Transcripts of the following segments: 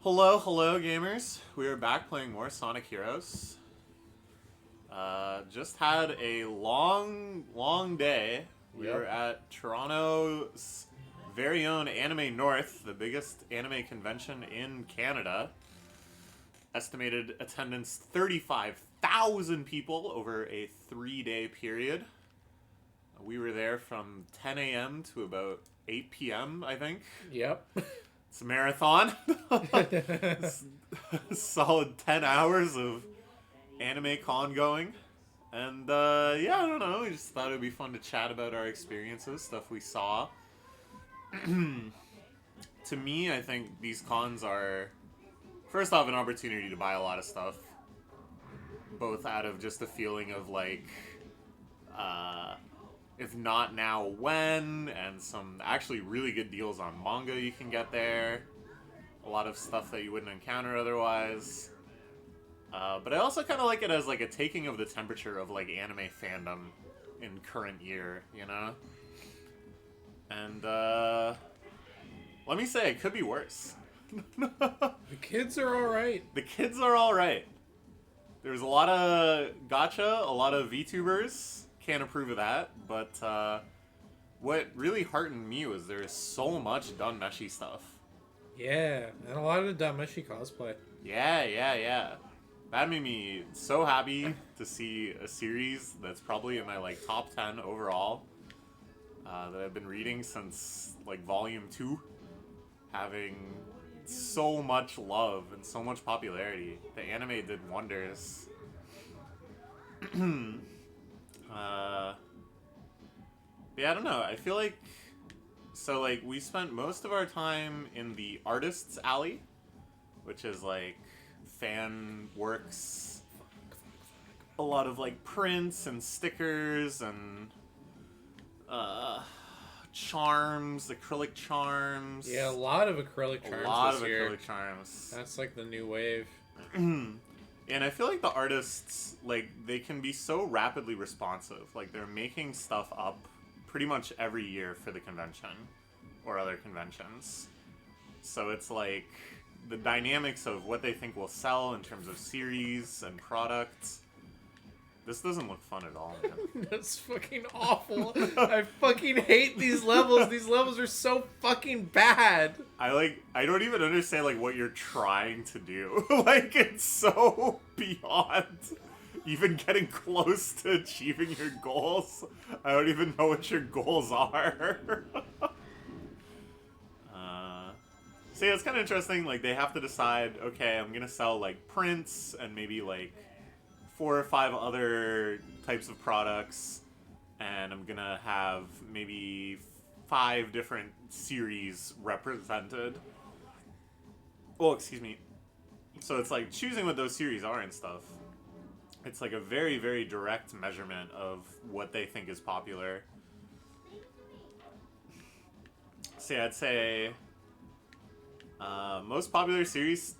Hello, hello, gamers. We are back playing more Sonic Heroes. Just had a long day. We were Yep. at Toronto's very own Anime North, the biggest anime convention in Canada. Estimated attendance 35,000 people over a 3-day period. We were there from 10 a.m. to about 8 p.m., I think. Yep. It's a marathon. Solid 10 hours of anime con going. And yeah, I don't know. We just thought it would be fun to chat about our experiences, stuff we saw. To me, I think these cons are, first off, an opportunity to buy a lot of stuff. Both out of just the feeling of like, if not now, when, and some actually really good deals on manga you can get there. A lot of stuff that you wouldn't encounter otherwise. But I also kind of like it as like a taking of the temperature of like anime fandom in current year, you know? And let me say, it could be worse. The kids are alright. The kids are alright. There's a lot of gacha, a lot of VTubers. Can't approve of that, but what really heartened me was there's so much done meshy stuff. Yeah, and a lot of the Damashi cosplay. Yeah. That made me so happy to see a series that's probably in my like top 10 overall that I've been reading since like volume 2, having so much love and so much popularity. The anime did wonders. Yeah, I don't know. I feel like like we spent most of our time in the artists alley, which is like fan works, a lot of like prints and stickers and charms, acrylic charms. Yeah, a lot of acrylic A charms lot this of year. acrylic charms. That's like the new wave. And I feel like the artists, like, they can be so rapidly responsive. Like, they're making stuff up pretty much every year for the convention or other conventions. So it's like the dynamics of what they think will sell in terms of series and products. This doesn't look fun at all, man. That's fucking awful. I fucking hate these levels. These levels are so fucking bad. I don't even understand like what you're trying to do. Like it's so beyond even getting close to achieving your goals. I don't even know what your goals are. So yeah, it's kind of interesting. Like they have to decide, okay, I'm gonna sell like prints and maybe like 4 or 5 other types of products, and I'm gonna have maybe 5 different series represented. Oh, excuse me. So it's like choosing what those series are and stuff. It's like a very, very direct measurement of what they think is popular. So yeah, I'd say most popular series,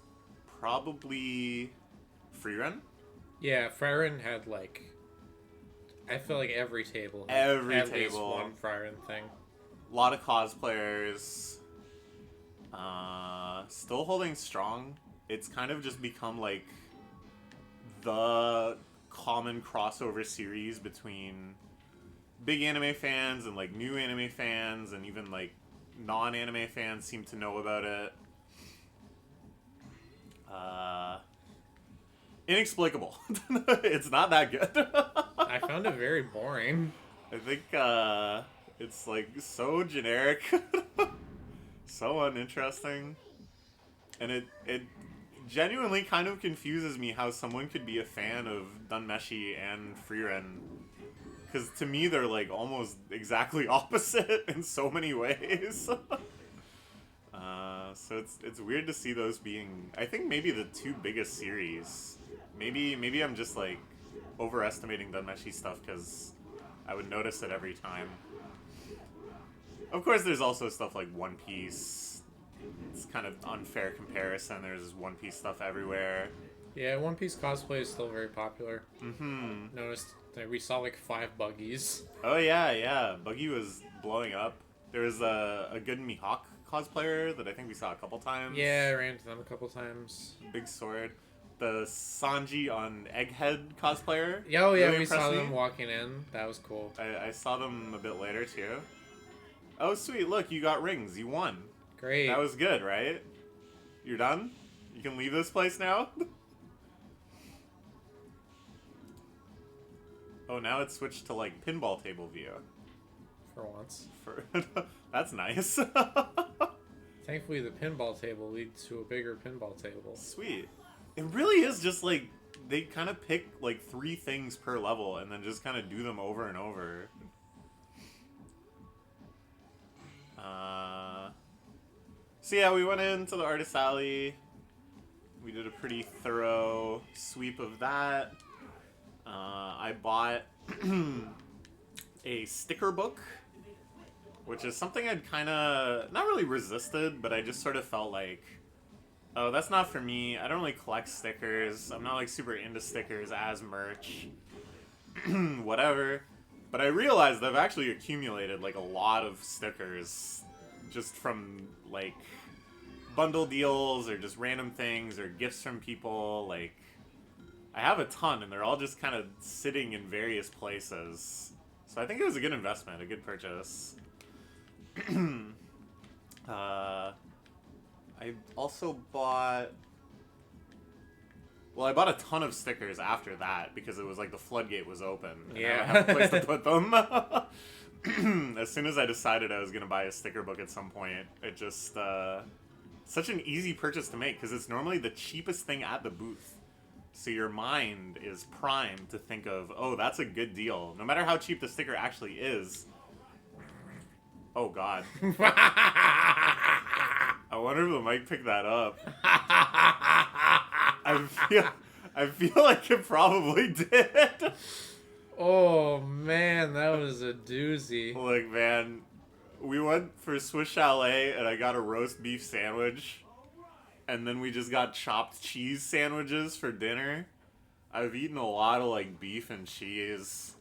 probably Freerun. Yeah, Friren had like, I feel like every table had Every at least table. one Friren thing. A lot of cosplayers. Still holding strong. It's kind of just become like the common crossover series between big anime fans and like new anime fans, and even like non-anime fans seem to know about it. Inexplicable. It's not that good. I found it very boring. I think it's like so generic, so uninteresting, and it genuinely kind of confuses me how someone could be a fan of Dunmeshi and Freerun, because to me they're like almost exactly opposite in so many ways. So it's weird to see those being, I think, maybe the 2 biggest series. Maybe I'm just like overestimating Dunmeshi stuff because I would notice it every time. Of course, there's also stuff like One Piece. It's kind of unfair comparison. There's One Piece stuff everywhere. Yeah, One Piece cosplay is still very popular. Mm-hmm. Noticed that we saw like 5 buggies. Oh yeah. Buggy was blowing up. There was a good Mihawk cosplayer that I think we saw a couple times. Yeah, I ran into them a couple times. Big sword. The Sanji on Egghead cosplayer. Oh yeah, really we saw impressed me. them walking in. That was cool. I saw them a bit later too. Oh sweet, look, you got rings. You won. Great. That was good, right? You're done? You can leave this place now? Oh, now it's switched to like pinball table view. For once. That's nice. Thankfully, the pinball table leads to a bigger pinball table. Sweet. It really is just like they kind of pick like 3 things per level and then just kind of do them over and over. So yeah, we went into the artist alley. We did a pretty thorough sweep of that. I bought a sticker book, which is something I'd kind of not really resisted, but I just sort of felt like, oh, that's not for me. I don't really collect stickers. I'm not like super into stickers as merch. Whatever. But I realized I've actually accumulated like a lot of stickers just from like bundle deals or just random things or gifts from people. Like, I have a ton and they're all just kind of sitting in various places. So I think it was a good investment, a good purchase. I also bought... Well, I bought a ton of stickers after that because it was like the floodgate was open. And Yeah. I have a place to put them. As soon as I decided I was going to buy a sticker book at some point, it just... such an easy purchase to make because it's normally the cheapest thing at the booth. So your mind is primed to think of, oh, that's a good deal. No matter how cheap the sticker actually is. Oh, God. I wonder if the mic picked that up. I feel like it probably did. Oh man, that was a doozy. Look, man, we went for Swiss Chalet and I got a roast beef sandwich. And then we just got chopped cheese sandwiches for dinner. I've eaten a lot of like beef and cheese.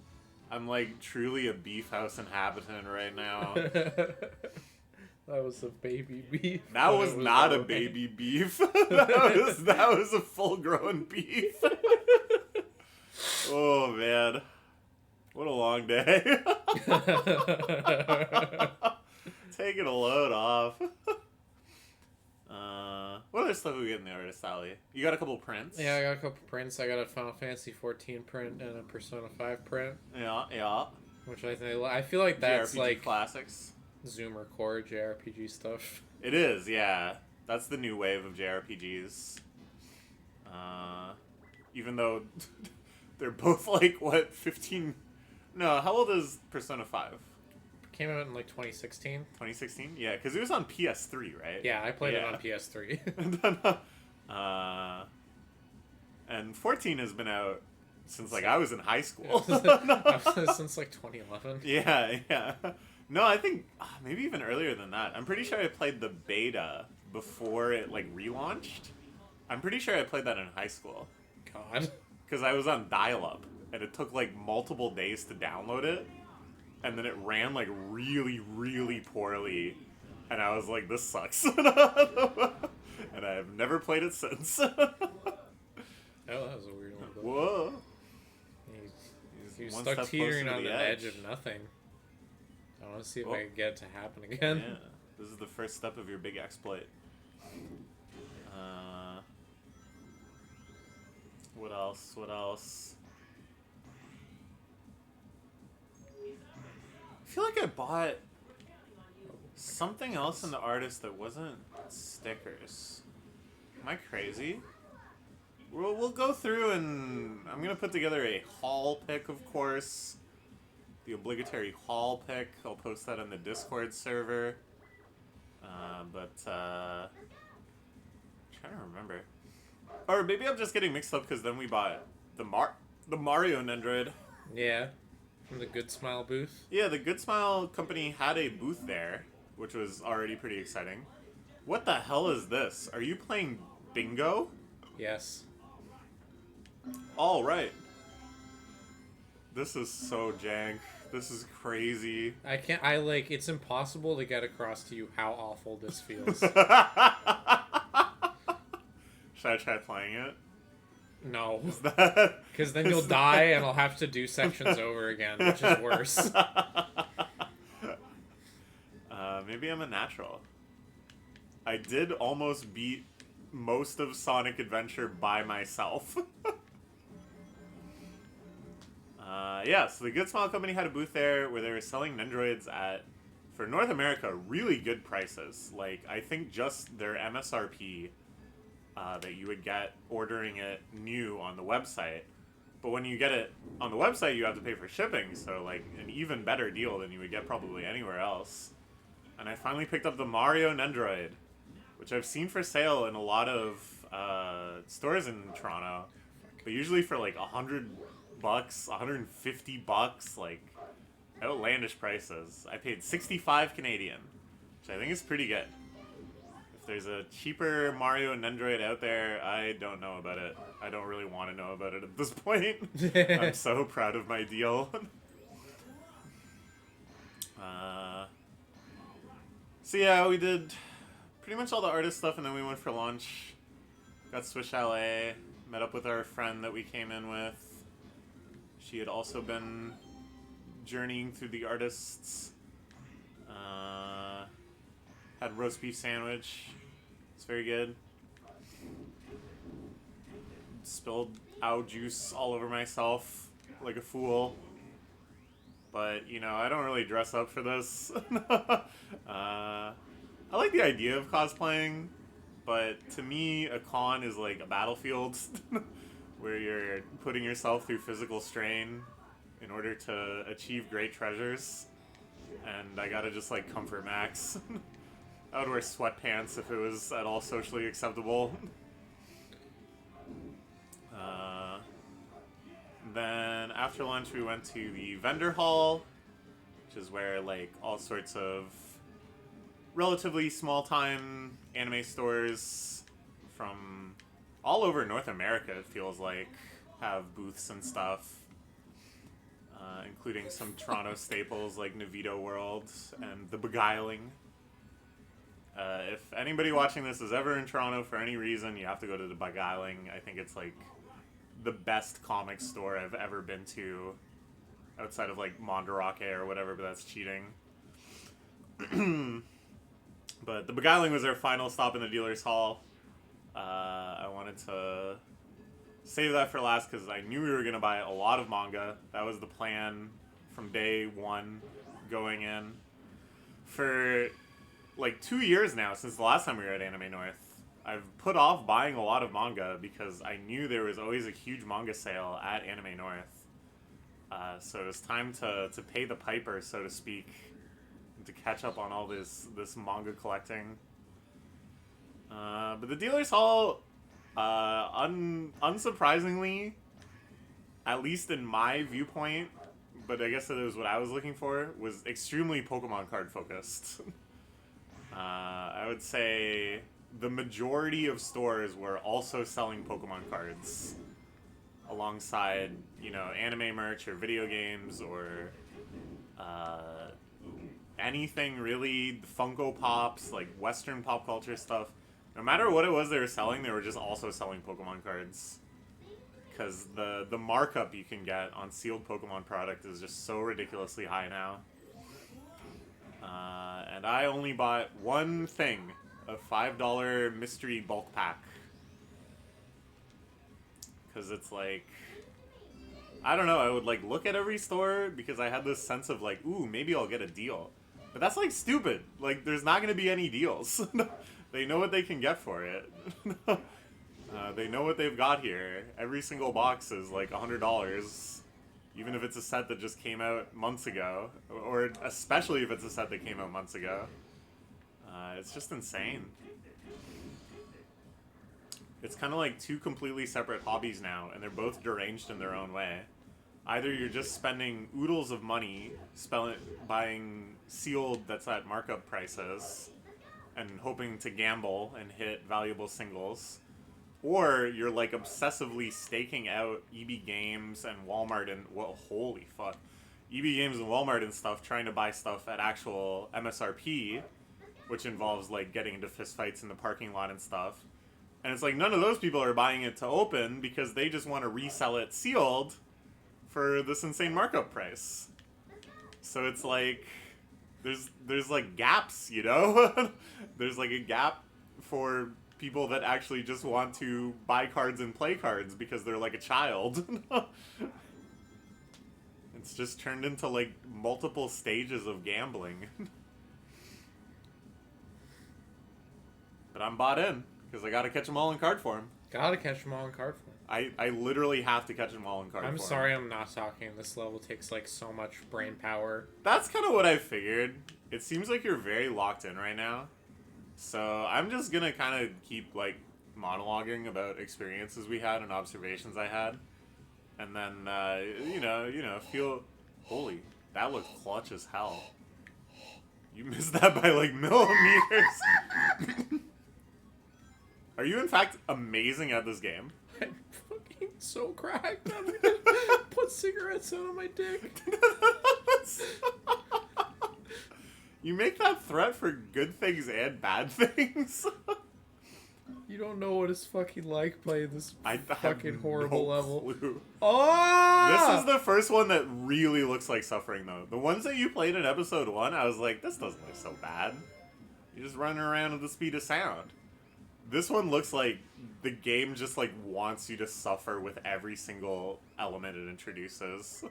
I'm like truly a beef house inhabitant right now. That was a baby beef. That was It not a growing. baby beef. that was a full-grown beef. Oh man, what a long day. Taking a load off. What other stuff did we get in the artist alley? You got a couple prints. Yeah, I got a couple prints. I got a Final Fantasy 14 print and a Persona 5 print. Yeah. Which I feel like that's JRPG like classics. Zoomer core JRPG stuff. It is, yeah. That's the new wave of JRPGs. Even though they're both like, what, 15... No, how old is Persona 5? Came out in like 2016. 2016? Yeah, because it was on PS3, right? Yeah, I played it Yeah. on PS3. And 14 has been out since like I was in high school. Since like 2011. Yeah. No, I think maybe even earlier than that. I'm pretty sure I played the beta before it like relaunched. I'm pretty sure I played that in high school. God. Because I was on dial-up, and it took like multiple days to download it, and then it ran like really, really poorly, and I was like, this sucks. And I have never played it since. Oh, that was a weird one. Whoa. He was One stuck step teetering closer to on the the edge edge. of nothing. I want to see if Oh. I can get it to happen again. Yeah, this is the first step of your big exploit. What else? I feel like I bought something else in the artist that wasn't stickers. Am I crazy? We'll go through and I'm going to put together a haul pick, of course. The obligatory haul pick. I'll post that on the Discord server. I'm trying to remember. Or maybe I'm just getting mixed up because then we bought the Mario Nendroid. Yeah. From the Good Smile booth. Yeah, the Good Smile company had a booth there, which was already pretty exciting. What the hell is this? Are you playing bingo? Yes. All right. This is so jank. This is crazy. It's impossible to get across to you how awful this feels. Should I try playing it? No. Is that... Because then you'll die and I'll have to do sections over again, which is worse. Maybe I'm a natural. I did almost beat most of Sonic Adventure by myself. Yeah, so the Good Smile Company had a booth there where they were selling Nendroids at, for North America, really good prices. Like, I think just their MSRP that you would get ordering it new on the website. But when you get it on the website, you have to pay for shipping, so, like, an even better deal than you would get probably anywhere else. And I finally picked up the Mario Nendroid, which I've seen for sale in a lot of stores in Toronto, but usually for like $100, $150, like outlandish prices. I paid 65 Canadian, which I think is pretty good. If there's a cheaper Mario Nendroid out there, I don't know about it. I don't really want to know about it at this point. I'm so proud of my deal. So yeah, we did pretty much all the artist stuff, and then we went for lunch. Got Swiss Chalet, met up with our friend that we came in with. She had also been journeying through the artists. Had roast beef sandwich. It's very good. Spilled ow juice all over myself like a fool. But, you know, I don't really dress up for this. I like the idea of cosplaying, but to me, a con is like a battlefield where you're putting yourself through physical strain in order to achieve great treasures. And I gotta just like comfort max. I would wear sweatpants if it was at all socially acceptable. Then after lunch we went to the vendor hall, which is where like all sorts of relatively small-time anime stores from all over North America, it feels like, have booths and stuff, including some Toronto staples like Navito World and The Beguiling. If anybody watching this is ever in Toronto for any reason, you have to go to The Beguiling. I think it's like the best comic store I've ever been to, outside of like Mandarake or whatever, but that's cheating. But The Beguiling was our final stop in the dealer's hall. I wanted to save that for last because I knew we were going to buy a lot of manga. That was the plan from day one going in. For like 2 years now, since the last time we were at Anime North, I've put off buying a lot of manga because I knew there was always a huge manga sale at Anime North. So it was time to pay the piper, so to speak, to catch up on all this manga collecting. But the dealer's hall, unsurprisingly, at least in my viewpoint, but I guess it was what I was looking for, was extremely Pokemon card focused. I would say the majority of stores were also selling Pokemon cards alongside, you know, anime merch or video games or anything really, Funko Pops, like Western pop culture stuff. No matter what it was they were selling, they were just also selling Pokemon cards. Because the markup you can get on sealed Pokemon product is just so ridiculously high now. And I only bought one thing, a $5 mystery bulk pack. Because it's like, I don't know, I would like look at every store because I had this sense of like, ooh, maybe I'll get a deal. But that's like stupid. Like, there's not going to be any deals. They know what they can get for it. They know what they've got here. Every single box is like $100, even if it's a set that just came out months ago, or especially if it's a set that came out months ago. It's just insane. It's kind of like two completely separate hobbies now, and they're both deranged in their own way. Either you're just spending oodles of money buying sealed that's at markup prices and hoping to gamble and hit valuable singles, or you're like obsessively staking out EB Games and Walmart and, well, holy fuck, EB Games and Walmart and stuff trying to buy stuff at actual MSRP, which involves like getting into fistfights in the parking lot and stuff. And it's like none of those people are buying it to open because they just want to resell it sealed for this insane markup price. So it's like there's like gaps, you know? There's like a gap for people that actually just want to buy cards and play cards because they're like a child. It's just turned into like multiple stages of gambling. But I'm bought in because I gotta catch them all in card form. Gotta catch them all in card form. I literally have to catch them all in card form. I'm sorry I'm not talking. This level takes like so much brain power. That's kind of what I figured. It seems like you're very locked in right now. So I'm just gonna kind of keep like monologuing about experiences we had and observations I had. And then, you know, feel... Holy, that looked clutch as hell. You missed that by like millimeters. Are you in fact amazing at this game? I'm fucking so cracked. I'm gonna put cigarettes out on my dick. You make that threat for good things and bad things. You don't know what it's fucking like playing this I fucking horrible level. Clue. Oh! This is the first one that really looks like suffering, though. The ones that you played in episode 1, I was like, this doesn't look so bad. You're just running around at the speed of sound. This one looks like the game just, like, wants you to suffer with every single element it introduces.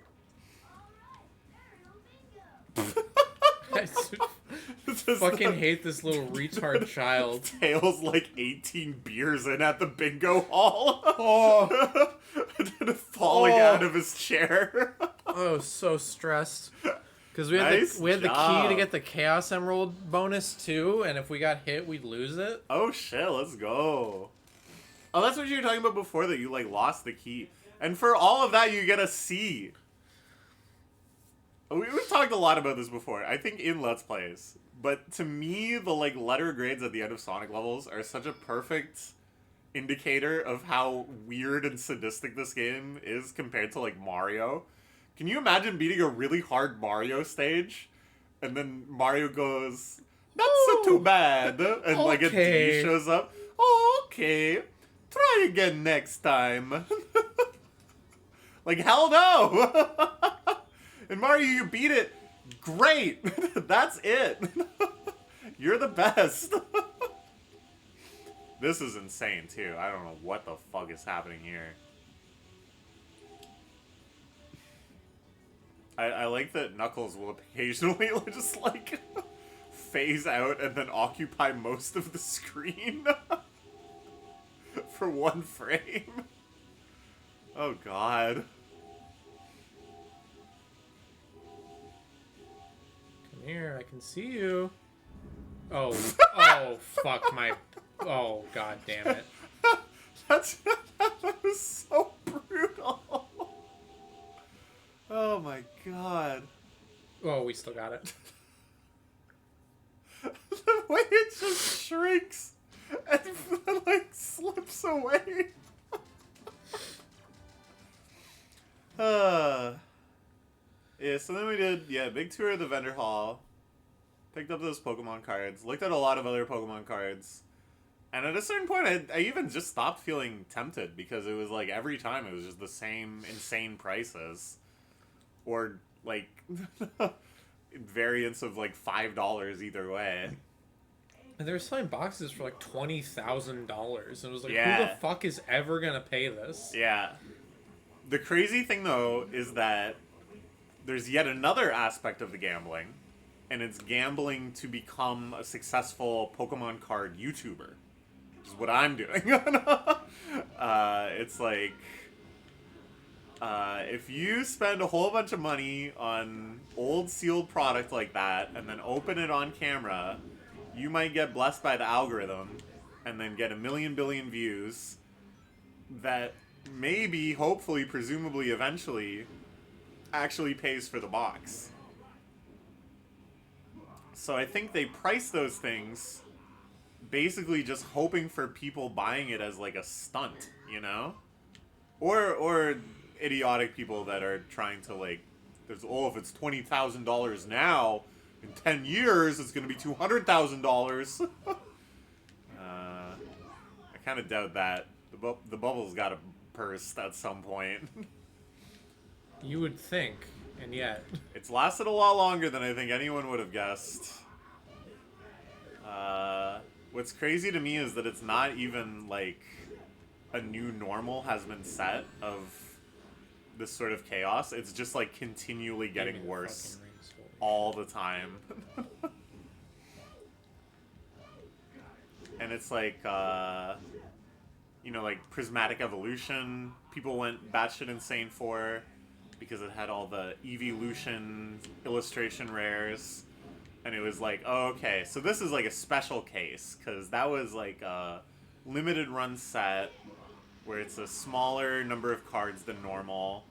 I fucking hate this little retard child. Tails like 18 beers in at the bingo hall. Oh. And then falling out of his chair. I was so stressed. Because we had, Nice the key job. to get the Chaos Emerald bonus too, and if we got hit, we'd lose it. Oh shit, let's go. Oh, that's what you were talking about before, that you like lost the key. And for all of that, you get a C. We've talked a lot about this before, I think in Let's Plays. But to me, the like letter grades at the end of Sonic levels are such a perfect indicator of how weird and sadistic this game is compared to like Mario. Can you imagine beating a really hard Mario stage? And then Mario goes, "That's too bad." And like a Okay. D shows up. "Oh, okay. Try again next time." Like, hell no! In Mario, you beat it. Great! That's it. You're the best. This is insane, too. I don't know what the fuck is happening here. I like that Knuckles will occasionally just, like, phase out and then occupy most of the screen for one frame. Oh, God. Come here, I can see you. Oh, oh, fuck my... Oh, god damn it. That was so brutal. Oh my god. Oh, we still got it. The way it just shrinks and like slips away. Yeah, so then we did, big tour of the vendor hall. Picked up those Pokemon cards. Looked at a lot of other Pokemon cards. And at a certain point, I even just stopped feeling tempted because it was like every time it was just the same insane prices. Or like variants of like $5 either way. And they were selling boxes for like $20,000. And it was like, who Yeah. the fuck is ever gonna pay this? Yeah. The crazy thing though is that there's yet another aspect of the gambling, and it's gambling to become a successful Pokemon card YouTuber, which is what I'm doing. It's like, if you spend a whole bunch of money on old sealed product like that, and then open it on camera, you might get blessed by the algorithm, and then get 1 million billion views that maybe, hopefully, presumably, eventually, actually pays for the box. So I think they price those things basically just hoping for people buying it as like a stunt, you know? Or idiotic people that are trying to like There's, oh, if it's $20,000 now, in 10 years, it's going to be $200,000. I kind of doubt that. The bubble's got to burst at some point. You would think, and yet. It's lasted a lot longer than I think anyone would have guessed. What's crazy to me is that it's not even like a new normal has been set of this sort of chaos. It's just like continually getting worse all the time. And it's like, you know, like Prismatic Evolution, people went batshit insane for because it had all the Evolution illustration rares. And it was like, oh, okay, so this is like a special case, because that was like a limited run set where it's a smaller number of cards than normal,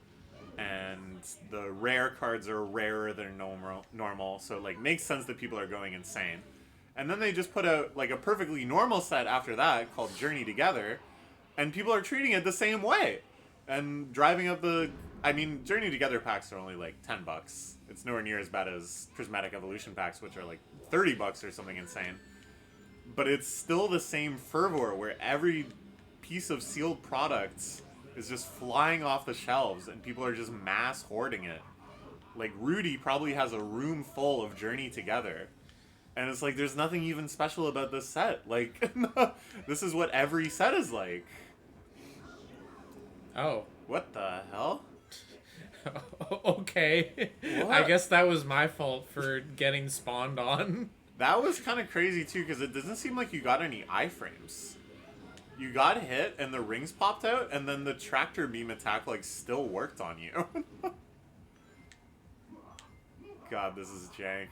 and the rare cards are rarer than normal, so it like makes sense that people are going insane. And then they just put out like a perfectly normal set after that called Journey Together, and people are treating it the same way and driving up the... I mean, Journey Together packs are only like $10. It's nowhere near as bad as Prismatic Evolution packs, which are like $30 or something insane. But it's still the same fervor where every piece of sealed products is just flying off the shelves and people are just mass hoarding it. Like, Rudy probably has a room full of Journey Together. And it's like, there's nothing even special about this set. Like, this is what every set is like. Oh. What the hell? Okay. What? I guess that was my fault for getting spawned on. That was kind of crazy, too, because it doesn't seem like you got any iframes. You got hit, and the rings popped out, and then the tractor beam attack, like, still worked on you. God, this is jank.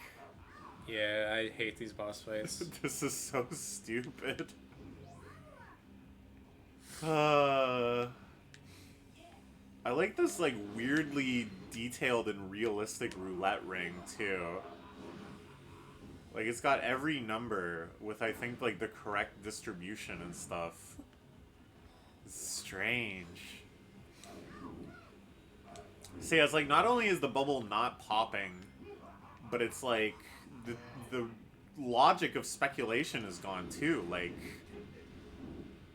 Yeah, I hate these boss fights. This is so stupid. I like this, like, weirdly detailed and realistic roulette ring, too. Like, it's got every number with, I think, like, the correct distribution and stuff. It's strange. See, it's like, not only is the bubble not popping, but it's like, the logic of speculation is gone, too. Like,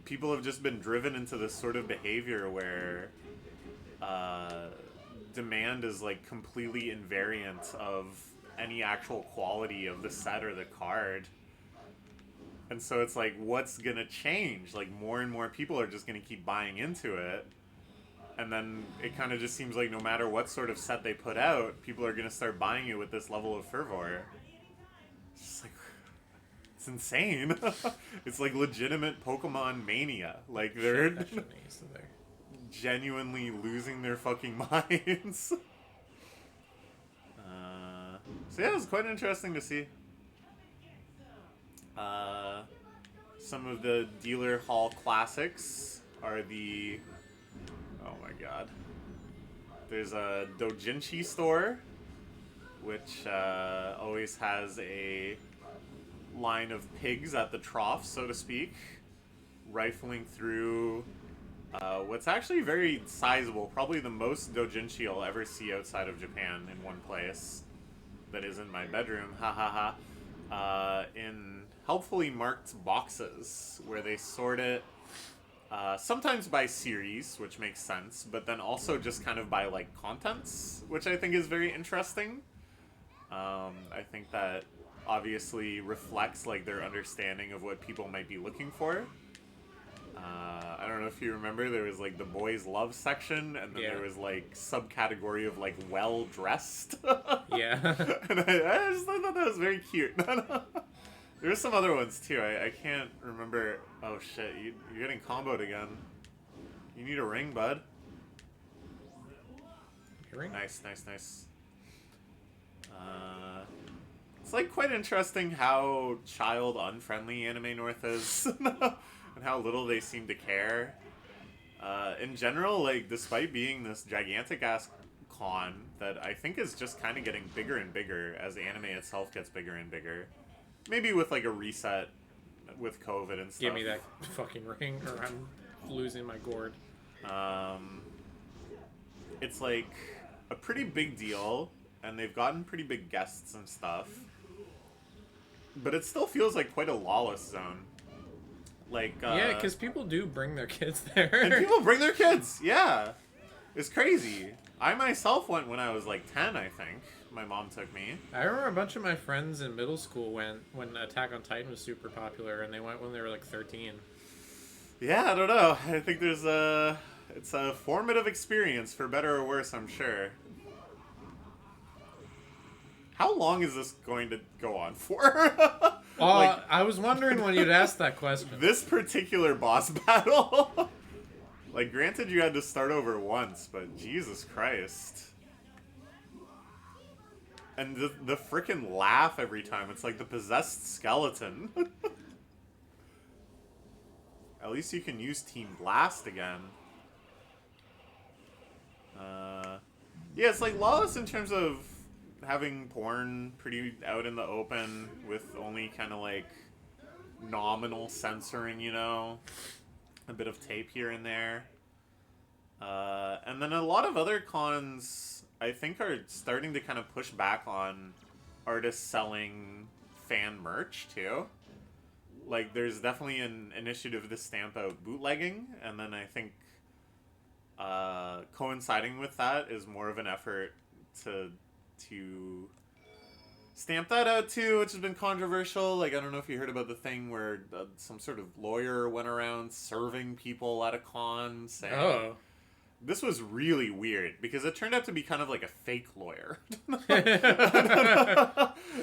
people have just been driven into this sort of behavior where... demand is like completely invariant of any actual quality of the set or the card. And so it's like, what's gonna change? Like, more and more people are just gonna keep buying into it. And then it kind of just seems like no matter what sort of set they put out, people are gonna start buying it with this level of fervor. It's just like, it's insane. It's like legitimate Pokemon mania. Like, they're... genuinely losing their fucking minds. So yeah, it was quite interesting to see. Some of the dealer hall classics are the... Oh my god. There's a Dojinshi store, which always has a line of pigs at the trough, so to speak, rifling through... what's actually very sizable, probably the most doujinshi I'll ever see outside of Japan in one place. That is in my bedroom, ha ha ha. In helpfully marked boxes, where they sort it, sometimes by series, which makes sense, but then also just kind of by, like, contents, which I think is very interesting. I think that obviously reflects, like, their understanding of what people might be looking for. I don't know if you remember, there was like the boys love section, and then there was like subcategory of like well dressed. Yeah. And I just thought that was very cute. There were some other ones too. I can't remember. Oh shit, you're getting comboed again. You need a ring, bud. Ring? Nice, nice, nice. It's like quite interesting how child unfriendly Anime North is. And how little they seem to care. In general, like, despite being this gigantic-ass con that I think is just kind of getting bigger and bigger as anime itself gets bigger and bigger. Maybe with, like, a reset with COVID and stuff. Give me that fucking ring, or I'm losing my gourd. It's like... a pretty big deal, and they've gotten pretty big guests and stuff. But it still feels like quite a lawless zone. Like, Yeah, because people do bring their kids there. and people bring their kids. Yeah, it's crazy. I myself went when I was like 10, I think. My mom took me. I remember a bunch of my friends in middle school went when Attack on Titan was super popular, and they went when they were like 13. Yeah, I don't know. I think there's it's a formative experience for better or worse, I'm sure. How long is this going to go on for? Like, I was wondering when you'd ask that question. this particular boss battle. Like, granted, you had to start over once, but Jesus Christ. And the frickin' laugh every time. It's like the possessed skeleton. At least you can use Team Blast again. Yeah, it's like Lawless in terms of having porn pretty out in the open with only kind of like nominal censoring, you know? A bit of tape here and there. And then a lot of other cons, I think, are starting to kind of push back on artists selling fan merch, too. Like, there's definitely an initiative to stamp out bootlegging, and then I think coinciding with that is more of an effort to stamp that out too, which has been controversial. Like, I don't know if you heard about the thing where some sort of lawyer went around serving people at a con saying... Oh. This was really weird, because it turned out to be kind of like a fake lawyer. It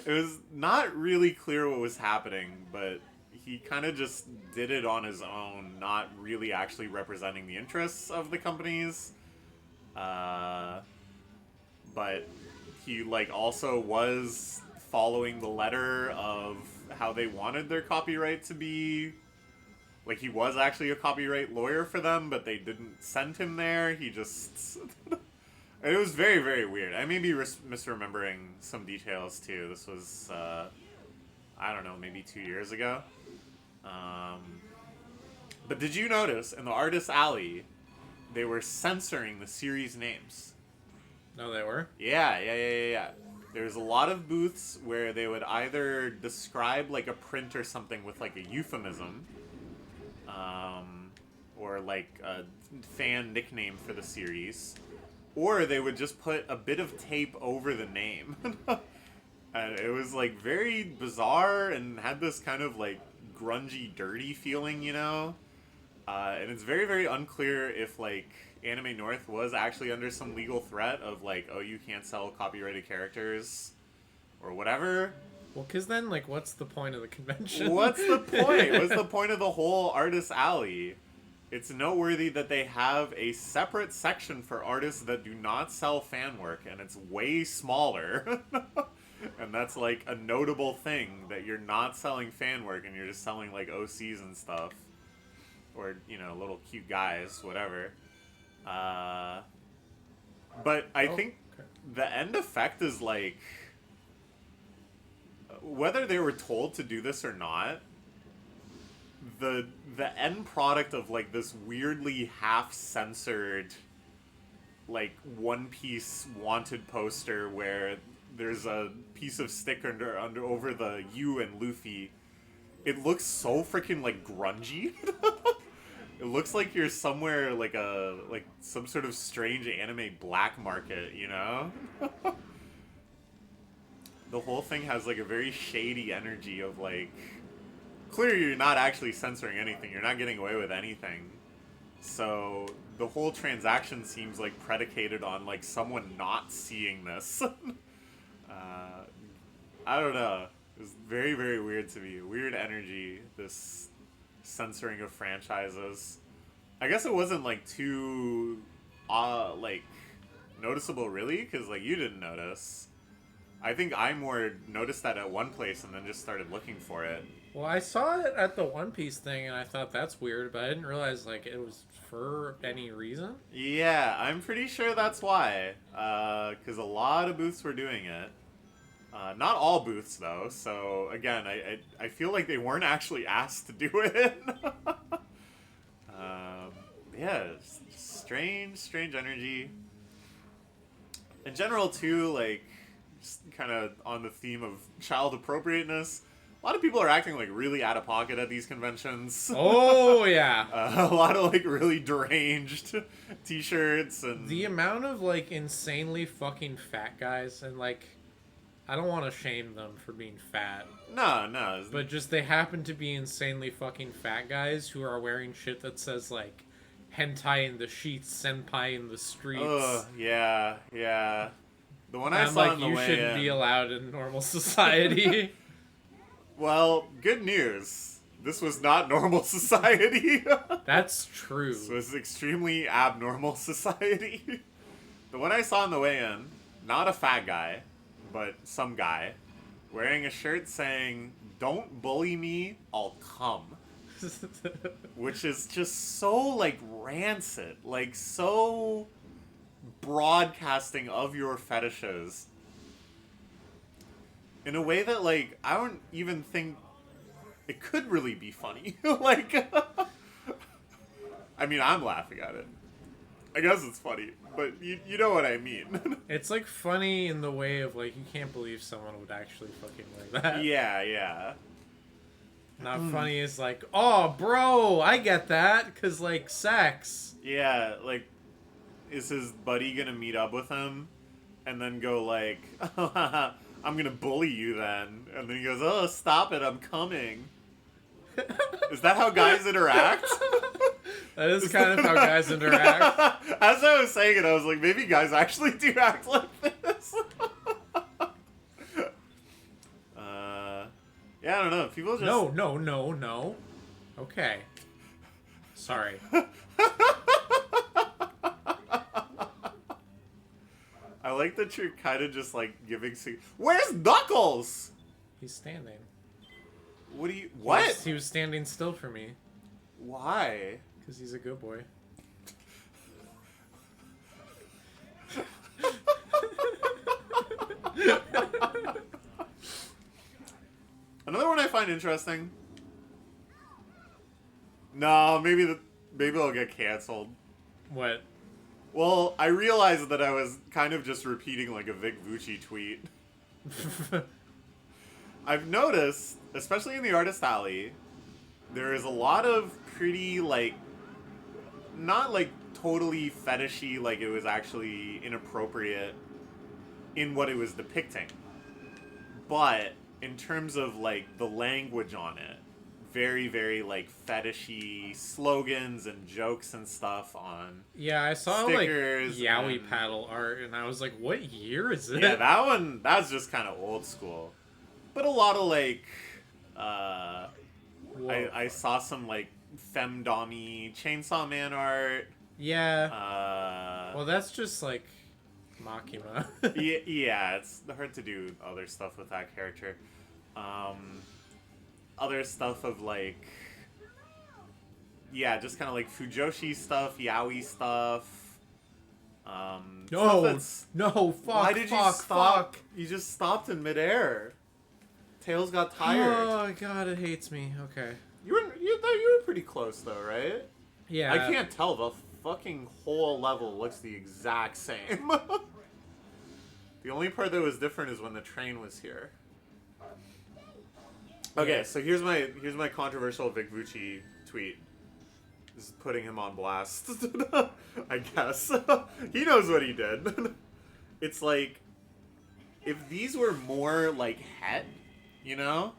was not really clear what was happening, but he kind of just did it on his own, not really actually representing the interests of the companies. But he, like, also was following the letter of how they wanted their copyright to be. Like, he was actually a copyright lawyer for them, but they didn't send him there. He just... It was very, very weird. I may be misremembering some details, too. This was, I don't know, maybe 2 years ago. But did you notice, in the Artist Alley, they were censoring the series names? No, they were? Yeah. There's a lot of booths where they would either describe, like, a print or something with, like, a euphemism... or like a fan nickname for the series, or they would just put a bit of tape over the name. And it was like very bizarre and had this kind of like grungy, dirty feeling, you know? And it's very, very unclear if like Anime North was actually under some legal threat of like, oh, you can't sell copyrighted characters or whatever. Well, because then, like, what's the point of the convention? What's the point? What's the point of the whole Artist Alley? It's noteworthy that they have a separate section for artists that do not sell fan work, and it's way smaller. And that's, like, a notable thing, that you're not selling fan work and you're just selling, like, OCs and stuff. Or, you know, little cute guys, whatever. But I think the end effect is, like... Whether they were told to do this or not, the end product of like this weirdly half-censored like One Piece wanted poster where there's a piece of stick under over the U and Luffy, it looks so freaking like grungy. It looks like you're somewhere like some sort of strange anime black market, you know? The whole thing has like a very shady energy of like, clearly you're not actually censoring anything, you're not getting away with anything. So the whole transaction seems like predicated on like someone not seeing this. I don't know. It was very, very weird to me. Weird energy, this censoring of franchises. I guess it wasn't like too like noticeable really, because like you didn't notice. I think I more noticed that at one place and then just started looking for it. Well, I saw it at the One Piece thing, and I thought that's weird, but I didn't realize like it was for any reason. Yeah, I'm pretty sure that's why. Because a lot of booths were doing it. Not all booths, though. So, again, I feel like they weren't actually asked to do it. Yeah, strange energy. in general too, like just kind of on the theme of child appropriateness, a lot of people are acting like really out of pocket at these conventions. Oh yeah. A lot of like really deranged t-shirts and The amount of like insanely fucking fat guys, and like I don't want to shame them for being fat, no, but just they happen to be insanely fucking fat guys who are wearing shit that says like hentai in the sheets, senpai in the streets. yeah. The one I I'm saw like, on the you way shouldn't in, be allowed in normal society. well, good news. This was not normal society. That's true. This was extremely abnormal society. The one I saw on the way in, not a fat guy, but some guy, wearing a shirt saying, "Don't bully me, I'll come." Which is just so, like, rancid. Like, so broadcasting of your fetishes. In a way that, like, I don't even think it could really be funny. Like, I mean, I'm laughing at it. I guess it's funny, but you know what I mean. It's like funny in the way of like you can't believe someone would actually fucking wear that. Yeah. Not funny is like, oh, bro, I get that, cause like sex. Yeah, like, is his buddy gonna meet up with him and then go like, I'm gonna bully you then? And then he goes, oh, stop it, I'm coming. Is that how guys interact? That is kind of how guys interact. As I was saying it, I was like, maybe guys actually do act like this. Yeah, I don't know. People just... No. Okay. Sorry. I like that you're kind of just like giving... Where's Knuckles? He's standing. What do you... What? He was standing still for me. Why? Because he's a good boy. Another one I find interesting. No, maybe it'll get canceled. What? Well, I realized that I was kind of just repeating like a Vic Vucci tweet. I've noticed, especially in the Artist Alley, there is a lot of pretty like, not like totally fetishy, like it was actually inappropriate in what it was depicting. But in terms of like the language on it, very, very like fetishy slogans and jokes and stuff on. Yeah, I saw stickers like yaoi and... paddle art, and I was like, "What year is it?" Yeah, that one. That's just kind of old school. But a lot of like, I saw some like femdommy Chainsaw Man art. Yeah. Well, that's just like Makima. Yeah, it's hard to do other stuff with that character. Other stuff of like, yeah, just kind of like Fujoshi stuff, yaoi stuff. No, fuck. Why did you stop? Fuck. You just stopped in midair. Tails got tired. Oh god, it hates me. Okay. You were pretty close though, right? Yeah. I can't tell. The fucking whole level looks the exact same. The only part that was different is when the train was here. Okay, so here's my controversial Vic Vucci tweet. This is putting him on blast, I guess. He knows what he did. It's like, if these were more like het, you know?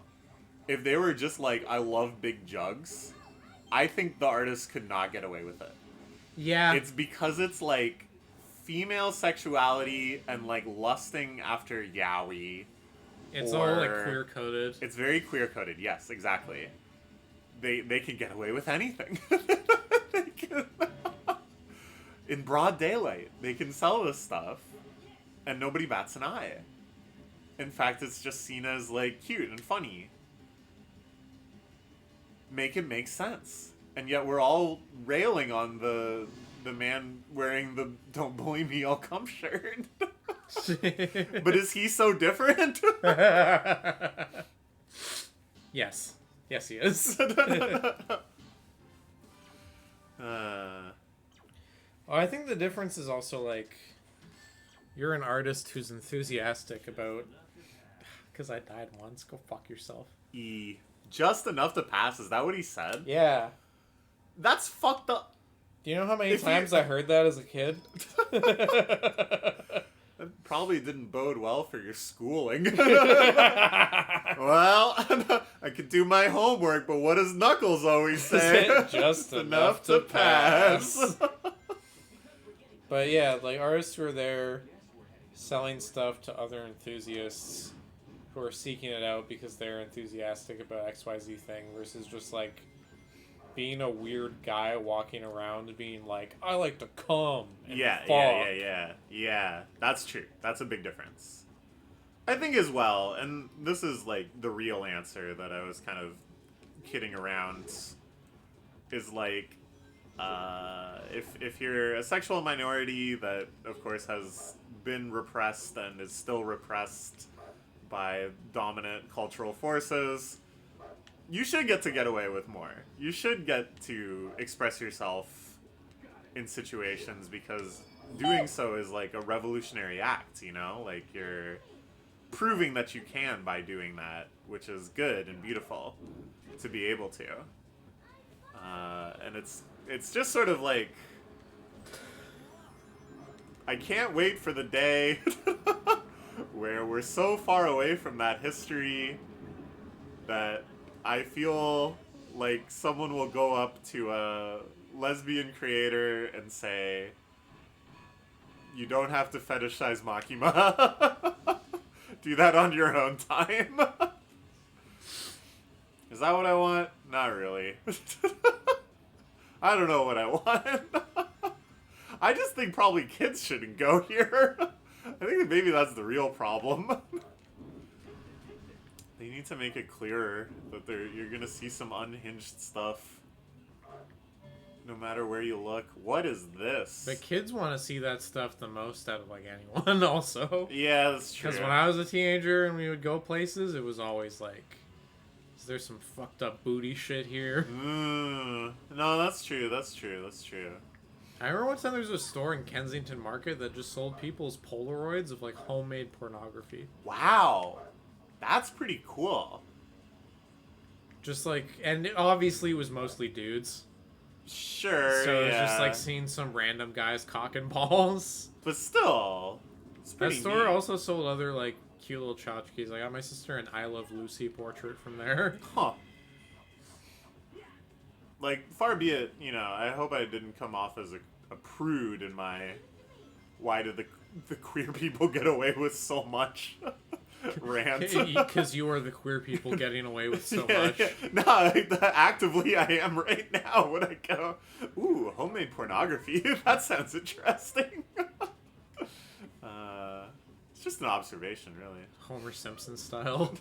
If they were just like, I love big jugs, I think the artist could not get away with it. Yeah. It's because it's like female sexuality and like lusting after yaoi. It's all like queer coded. It's very queer coded. Yes, exactly. They can get away with anything. In broad daylight, they can sell this stuff, and nobody bats an eye. In fact, it's just seen as like cute and funny. Make it make sense, and yet we're all railing on the man wearing the "Don't bully me, I'll come" shirt. But is he so different? Yes, he is. I think the difference is also like You're an artist who's enthusiastic about... Because I died once. Go fuck yourself. Just enough to pass. Is that what he said? Yeah. That's fucked up. Do you know how many If times you- I heard that as a kid? That probably didn't bode well for your schooling. Well, I could do my homework, but what does Knuckles always say? Just enough to pass. But yeah, like artists who are there selling stuff to other enthusiasts who are seeking it out because they're enthusiastic about XYZ thing versus just like being a weird guy walking around being like, I like to come and fuck. Yeah. That's true. That's a big difference. I think as well, and this is like the real answer that I was kind of kidding around, is like, if you're a sexual minority that, of course, has been repressed and is still repressed by dominant cultural forces, you should get away with more. You should get to express yourself in situations because doing so is like a revolutionary act, you know? Like you're proving that you can by doing that, which is good and beautiful to be able to. And it's just sort of like, I can't wait for the day where we're so far away from that history that I feel like someone will go up to a lesbian creator and say, you don't have to fetishize Makima. Do that on your own time. Is that what I want? Not really. I don't know what I want. I just think probably kids shouldn't go here. I think that maybe that's the real problem. They need to make it clearer that you're gonna see some unhinged stuff. No matter where you look. What is this? The kids want to see that stuff the most out of like anyone also. Yeah, that's true. Because when I was a teenager and we would go places, it was always like, is there some fucked up booty shit here? No, that's true. That's true. That's true. I remember one time there was a store in Kensington Market that just sold people's Polaroids of like homemade pornography. Wow. That's pretty cool. Just like, and it obviously was mostly dudes. Sure, So yeah. it's just like seeing some random guys cock and balls. But still, it's That pretty store neat. also sold other like cute little tchotchkes. I got my sister an I Love Lucy portrait from there. Huh. Like, far be it, you know, I hope I didn't come off as a prude in my why did the queer people get away with so much rant. Because you are the queer people getting away with so much. Yeah. No, actively I am right now when I go, ooh, homemade pornography. That sounds interesting. It's just an observation, really. Homer Simpson style.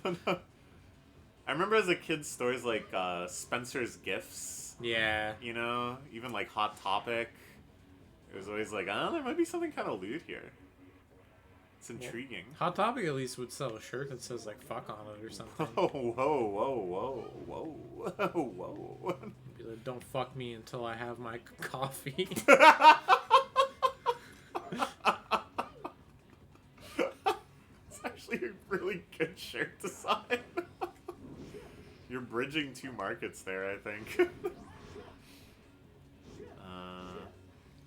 I remember as a kid stories like Spencer's Gifts, Yeah. you know, even like Hot Topic. It was always like, oh, there might be something kind of lewd here. It's intriguing. Hot Topic at least would sell a shirt that says like fuck on it or something. Oh, whoa. Be like, don't fuck me until I have my coffee. It's actually a really good shirt design. You're bridging two markets there, I think.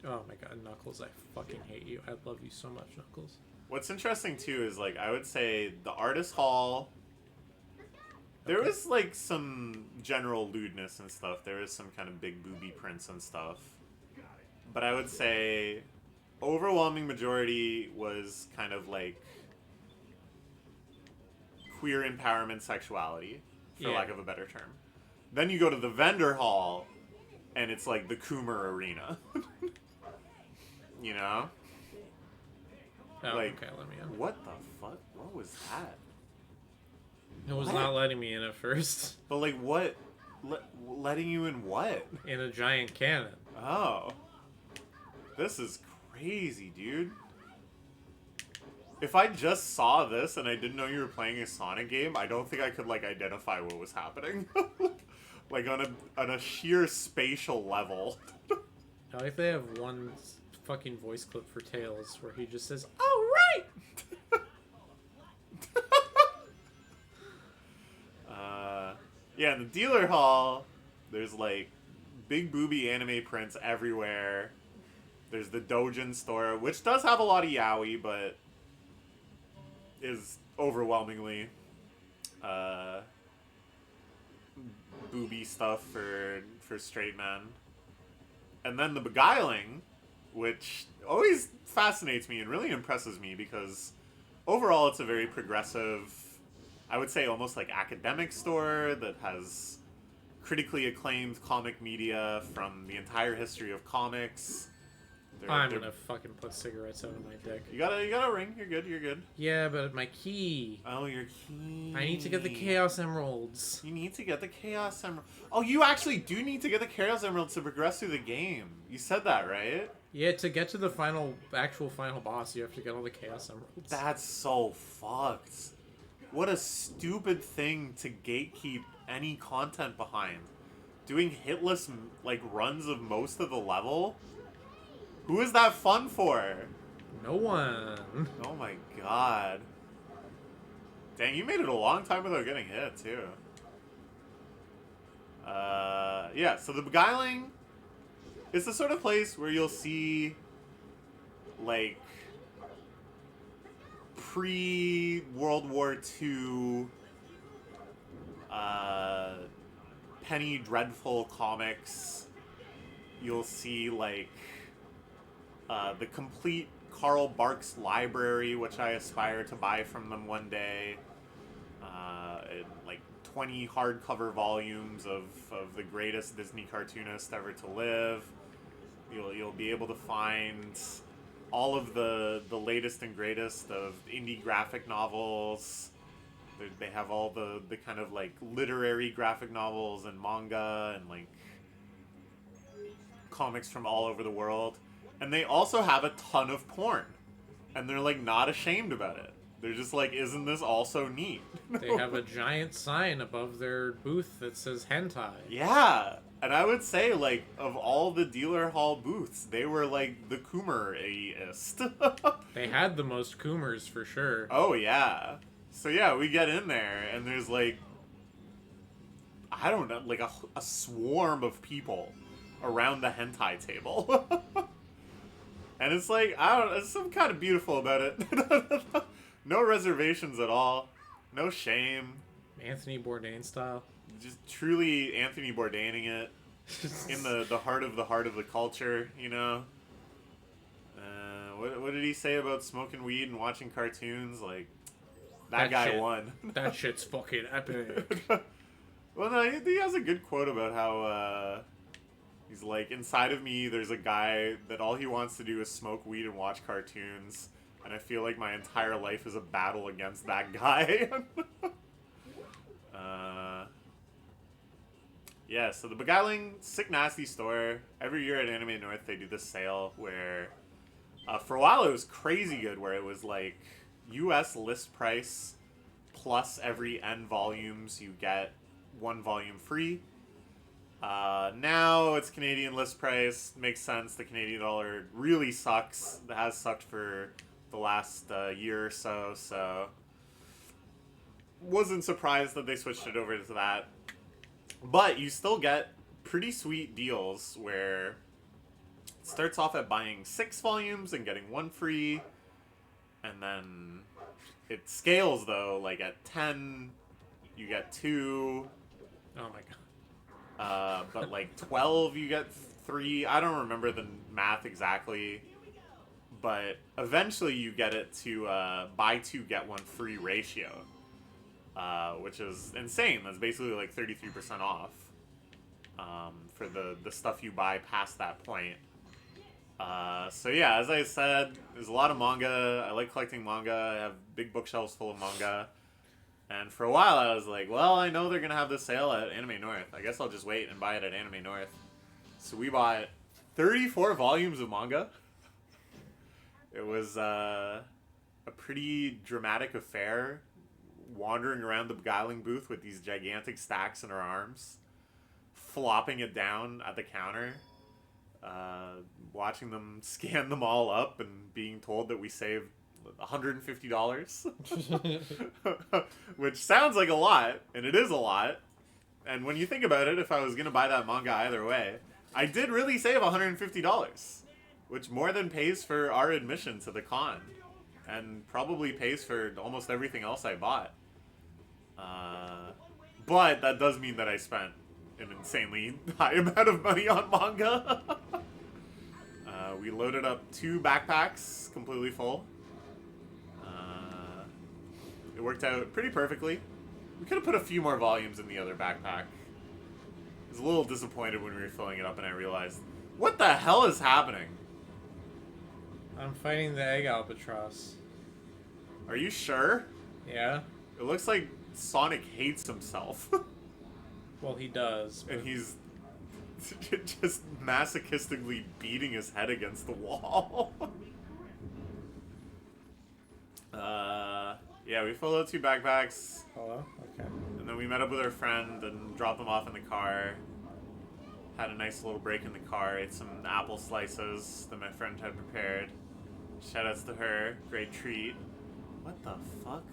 Oh my god, Knuckles, I fucking hate you. I love you so much, Knuckles. What's interesting too is like I would say the artist hall. There was like some general lewdness and stuff. There was some kind of big booby prints and stuff. But I would say overwhelming majority was kind of like queer empowerment sexuality, for lack of a better term. Then you go to the vendor hall and it's like the Coomer arena. You know? Oh, Like, okay, let me in. what the fuck? What was that? It was What? not letting me in at first. But like, what? Letting you in what? In a giant cannon. Oh. This is crazy, dude. If I just saw this and I didn't know you were playing a Sonic game, I don't think I could like identify what was happening. Like on a sheer spatial level. I like they have one fucking voice clip for Tails where he just says, "All Yeah, in the dealer hall, there's like big booby anime prints everywhere. There's the Dojin store, which does have a lot of yaoi, but is overwhelmingly booby stuff for straight men. And then the Beguiling, which always fascinates me and really impresses me because overall it's a very progressive, I would say almost like academic store that has critically acclaimed comic media from the entire history of comics. I'm gonna fucking put cigarettes out of my dick. You got a ring. You're good. Yeah, but my key. Oh, your key. I need to get the Chaos Emeralds. You need to get the Chaos Emerald. Oh, you actually do need to get the Chaos Emeralds to progress through the game. You said that, right? Yeah, to get to the actual final boss, you have to get all the Chaos Emeralds. That's so fucked. What a stupid thing to gatekeep any content behind. Doing hitless, like, runs of most of the level? Who is that fun for? No one. Oh my god. Dang, you made it a long time without getting hit, too. Yeah, so the Beguiling is the sort of place where you'll see, like, pre-World War II Penny Dreadful comics. You'll see, like, the complete Karl Barks library, which I aspire to buy from them one day. Like 20 hardcover volumes of the greatest Disney cartoonist ever to live. You'll be able to find all of the latest and greatest of indie graphic novels. They have all the kind of like literary graphic novels and manga and like comics from all over the world. And they also have a ton of porn. And they're like not ashamed about it. They're just like, isn't this also neat? They have a giant sign above their booth that says hentai. Yeah. And I would say, like, of all the dealer hall booths, they were like the Coomer-est. They had the most Coomers for sure. Oh, yeah. So, yeah, we get in there, and there's like, I don't know, like a swarm of people around the hentai table. And it's like, I don't know, there's something kind of beautiful about it. No reservations at all. No shame. Anthony Bourdain style. Just truly Anthony Bourdaining it. In the heart of the culture, you know? What did he say about smoking weed and watching cartoons? Like, that guy shit, won. That shit's fucking epic. Well, no, he has a good quote about how, he's like, inside of me, there's a guy that all he wants to do is smoke weed and watch cartoons. And I feel like my entire life is a battle against that guy. Yeah, so the Beguiling, sick nasty store. Every year at Anime North, they do this sale where, for a while, it was crazy good, where it was like US list price plus every N volumes, you get one volume free. Now it's Canadian list price. Makes sense. The Canadian dollar really sucks. It has sucked for the last year or so, so wasn't surprised that they switched it over to that. But you still get pretty sweet deals where it starts off at buying 6 volumes and getting 1 free, and then it scales though, like at 10 you get 2. Oh my god. But like 12 you get 3. I don't remember the math exactly, but eventually you get it to buy 2 get 1 free ratio, which is insane. That's basically like 33% off for the stuff you buy past that point. So yeah, as I said, there's a lot of manga. I like collecting manga. I have big bookshelves full of manga. And for a while I was like, well, I know they're going to have this sale at Anime North. I guess I'll just wait and buy it at Anime North. So we bought 34 volumes of manga. It was a pretty dramatic affair, wandering around the Beguiling booth with these gigantic stacks in our arms, flopping it down at the counter, watching them scan them all up and being told that we saved $150, which sounds like a lot, and it is a lot, And when you think about it, if I was gonna buy that manga either way, I did really save $150, which more than pays for our admission to the con, and probably pays for almost everything else I bought. But that does mean that I spent an insanely high amount of money on manga. We loaded up 2 backpacks completely full. It worked out pretty perfectly. We could have put a few more volumes in the other backpack. I was a little disappointed when we were filling it up and I realized, what the hell is happening? I'm fighting the egg albatross. Are you sure? Yeah? It looks like Sonic hates himself. Well, he does. And he's just masochistically beating his head against the wall. Yeah, we filled out 2 backpacks. Hello? Okay. And then we met up with our friend and dropped them off in the car. Had a nice little break in the car. Ate some apple slices that my friend had prepared. Shoutouts to her. Great treat. What the fuck?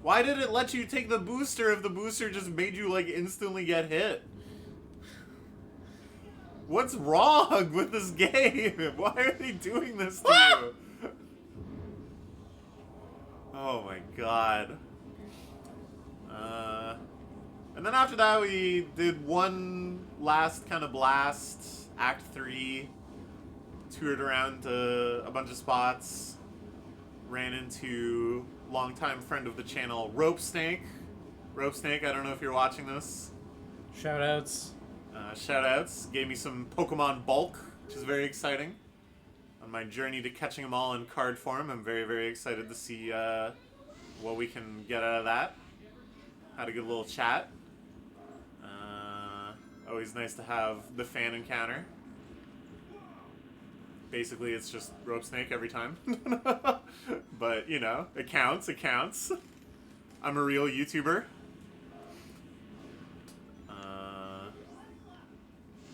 Why did it let you take the booster if the booster just made you, like, instantly get hit? What's wrong with this game? Why are they doing this to you? Oh my god. And then after that we did one last kind of blast, Act 3, toured around to a bunch of spots, ran into longtime friend of the channel, Rope Snake. Rope Snake, I don't know if you're watching this. Shoutouts. Shoutouts. Gave me some Pokemon bulk, which is very exciting. On my journey to catching them all in card form, I'm very, very excited to see what we can get out of that. Had a good little chat. Always nice to have the fan encounter. Basically, it's just Rope Snake every time. But, you know, it counts, it counts. I'm a real YouTuber.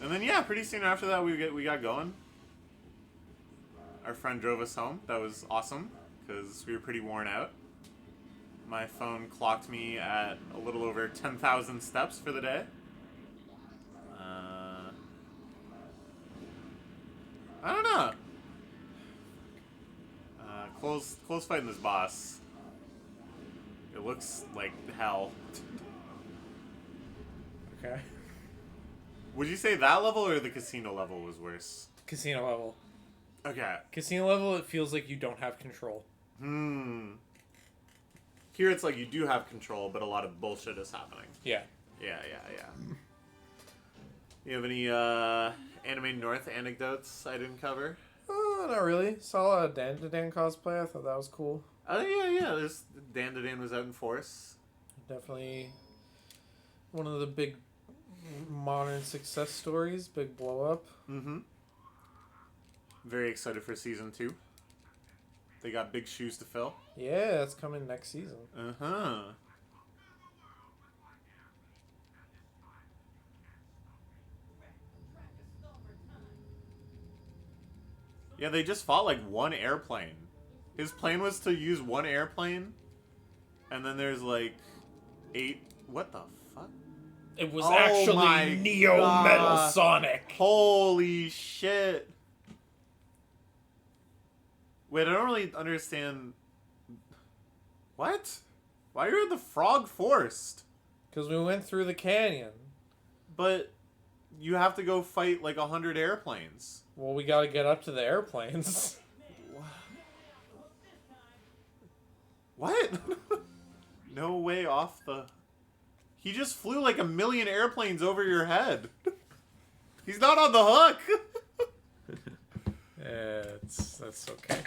And then, yeah, pretty soon after that, we got going. Our friend drove us home. That was awesome, because we were pretty worn out. My phone clocked me at a little over 10,000 steps for the day. I don't know. Close fighting this boss. It looks like hell. Okay. Would you say that level or the casino level was worse? Casino level. Okay. Casino level, it feels like you don't have control. Here it's like you do have control, but a lot of bullshit is happening. Yeah. Yeah. You have any Anime North anecdotes I didn't cover? Not really. Saw a lot of Dan cosplay. I thought that was cool. Oh, yeah. There's Dan was out in force. Definitely one of the big modern success stories. Big blow up. Mm-hmm. Very excited for season 2. They got big shoes to fill. Yeah, that's coming next season. Uh-huh. Yeah, they just fought like one airplane. His plan was to use one airplane, and then there's like 8... What the fuck? It was Oh actually my Neo God. Metal Sonic. Holy shit. Wait, I don't really understand... What? Why are the frog forced? Because we went through the canyon. But you have to go fight like 100 airplanes. Well, we gotta get up to the airplanes. What? No way off the... He just flew like 1 million airplanes over your head. He's not on the hook. That's okay.